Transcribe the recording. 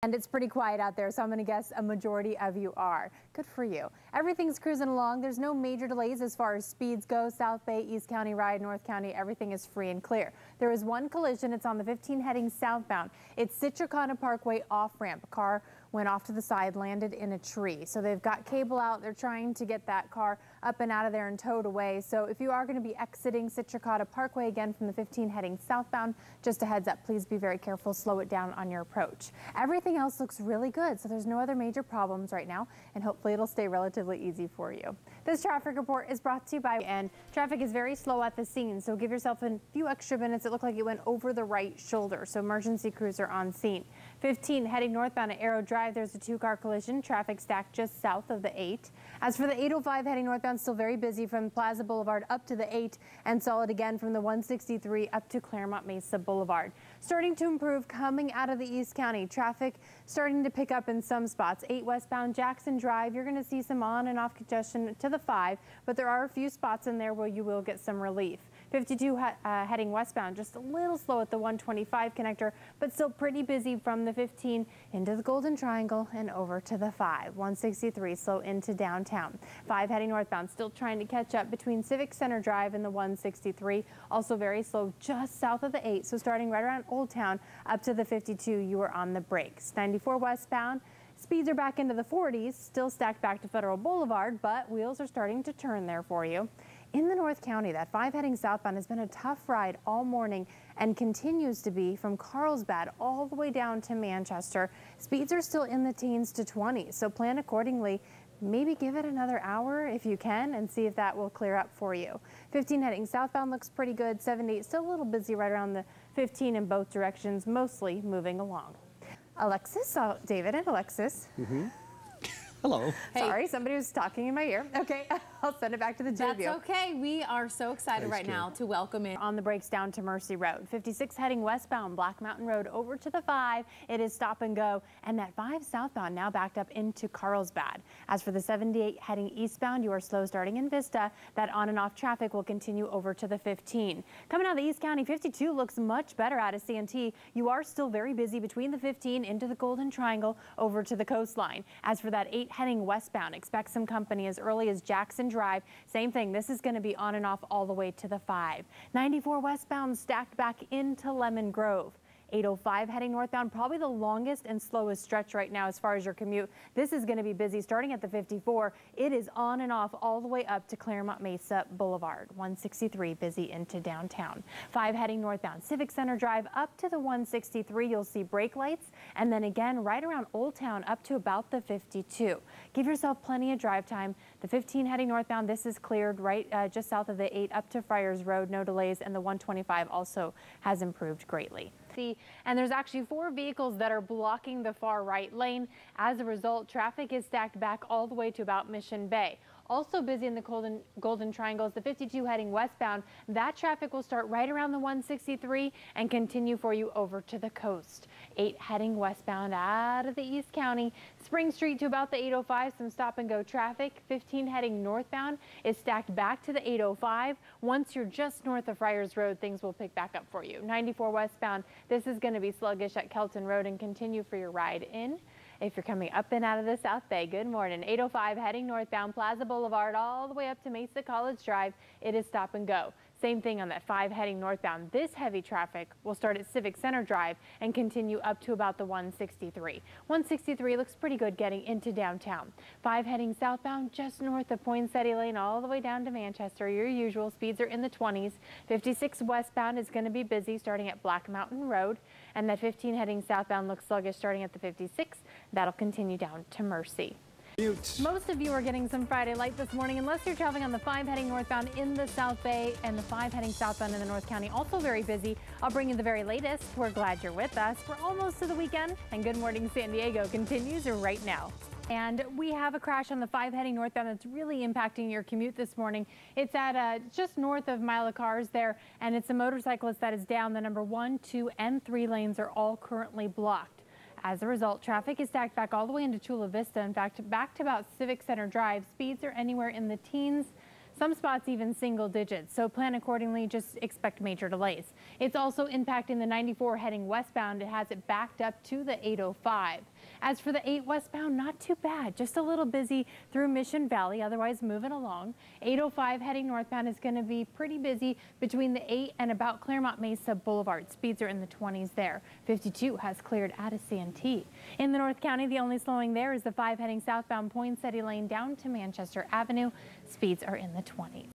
And it's pretty quiet out there, so I'm going to guess a majority of you are. Good for you. Everything's cruising along. There's no major delays as far as speeds go. South Bay, East County Ride, North County, everything is free and clear. There is one collision. It's on the 15 heading southbound. It's Citricata Parkway off-ramp. A car went off to the side, landed in a tree. So they've got cable out. They're trying to get that car up and out of there and towed away. So if you are going to be exiting Citricata Parkway again from the 15 heading southbound, just a heads up, please be very careful. Slow it down on your approach. Everything else looks really good, so there's no other major problems right now, and hopefully it'll stay relatively easy for you. This traffic report is brought to you by, and traffic is very slow at the scene, so give yourself a few extra minutes. It looked like it went over the right shoulder, so emergency crews are on scene. 15 heading northbound at Arrow Drive, there's a two-car collision. Traffic stacked just south of the 8. As for the 805 heading northbound, still very busy from Plaza Boulevard up to the 8, and solid again from the 163 up to Claremont Mesa Boulevard. Starting to improve coming out of the East County. Traffic starting to pick up in some spots. 8 westbound Jackson Drive, you're going to see some on and off congestion to the 5, but there are a few spots in there where you will get some relief. 52 heading westbound, just a little slow at the 125 connector, but still pretty busy from the 15 into the Golden Triangle and over to the 5. 163 slow into downtown. 5 heading northbound, still trying to catch up between Civic Center Drive and the 163. Also very slow just south of the 8, so starting right around Old Town up to the 52, you are on the brakes. 94 westbound. Speeds are back into the 40s, still stacked back to Federal Boulevard, but wheels are starting to turn there for you. In the North County, that 5 heading southbound has been a tough ride all morning and continues to be from Carlsbad all the way down to Manchester. Speeds are still in the teens to 20s, so plan accordingly. Maybe give it another hour if you can and see if that will clear up for you. 15 heading southbound looks pretty good. 78 still a little busy right around the 15 in both directions, mostly moving along. Alexis, David and Alexis. Hello. Hey. Sorry, somebody was talking in my ear. Okay, I'll send it back to the two of you. That's okay. We are so excited right now to welcome in. On the brakes down to Mercy Road. 56 heading westbound, Black Mountain Road over to the 5. It is stop and go. And that 5 southbound now backed up into Carlsbad. As for the 78 heading eastbound, you are slow starting in Vista. That on and off traffic will continue over to the 15. Coming out of the East County, 52 looks much better out of C&T. You are still very busy between the 15 into the Golden Triangle over to the coastline. As for that 8 heading westbound, expect some company as early as Jackson Drive. Same thing, this is going to be on and off all the way to the 5. 94 westbound stacked back into Lemon Grove. 805 heading northbound, probably the longest and slowest stretch right now as far as your commute. This is going to be busy starting at the 54. It is on and off all the way up to Claremont Mesa Boulevard. 163 busy into downtown. 5 heading northbound, Civic Center Drive up to the 163. You'll see brake lights, and then again right around Old Town up to about the 52. Give yourself plenty of drive time. The 15 heading northbound, this is cleared right just south of the 8 up to Friars Road, no delays, and the 125 also has improved greatly. And there's actually 4 vehicles that are blocking the far right lane. As a result, traffic is stacked back all the way to about Mission Bay. Also busy in the Golden Triangles, the 52 heading westbound. That traffic will start right around the 163 and continue for you over to the coast. 8 heading westbound out of the East County. Spring Street to about the 805, some stop and go traffic. 15 heading northbound is stacked back to the 805. Once you're just north of Friars Road, things will pick back up for you. 94 westbound, this is going to be sluggish at Kelton Road and continue for your ride in. If you're coming up and out of the South Bay, good morning. 805 heading northbound, Plaza Boulevard all the way up to Mesa College Drive. It is stop and go. Same thing on that 5 heading northbound. This heavy traffic will start at Civic Center Drive and continue up to about the 163. 163 looks pretty good getting into downtown. 5 heading southbound just north of Poinsettia Lane all the way down to Manchester. Your usual speeds are in the 20s. 56 westbound is going to be busy starting at Black Mountain Road. And that 15 heading southbound looks sluggish starting at the 56. That'll continue down to Mercy. Most of you are getting some Friday light this morning, unless you're traveling on the 5 heading northbound in the South Bay and the 5 heading southbound in the North County. Also very busy. I'll bring you the very latest. We're glad you're with us. We're almost to the weekend, and Good Morning San Diego continues right now. And we have a crash on the 5 heading northbound that's really impacting your commute this morning. It's at just north of Mile of Cars there, and it's a motorcyclist that is down. The number 1, 2, and 3 lanes are all currently blocked. As a result, traffic is stacked back all the way into Chula Vista. In fact, back to about Civic Center Drive. Speeds are anywhere in the teens. Some spots even single digits, so plan accordingly. Just expect major delays. It's also impacting the 94 heading westbound. It has it backed up to the 805. As for the 8 westbound, not too bad, just a little busy through Mission Valley, otherwise moving along. 805 heading northbound is going to be pretty busy between the 8 and about Claremont Mesa Boulevard. Speeds are in the 20s there. 52 has cleared out of Santee. In the North County, the only slowing there is the 5 heading southbound Poinsettia Lane down to Manchester Avenue. Speeds are in the 20s.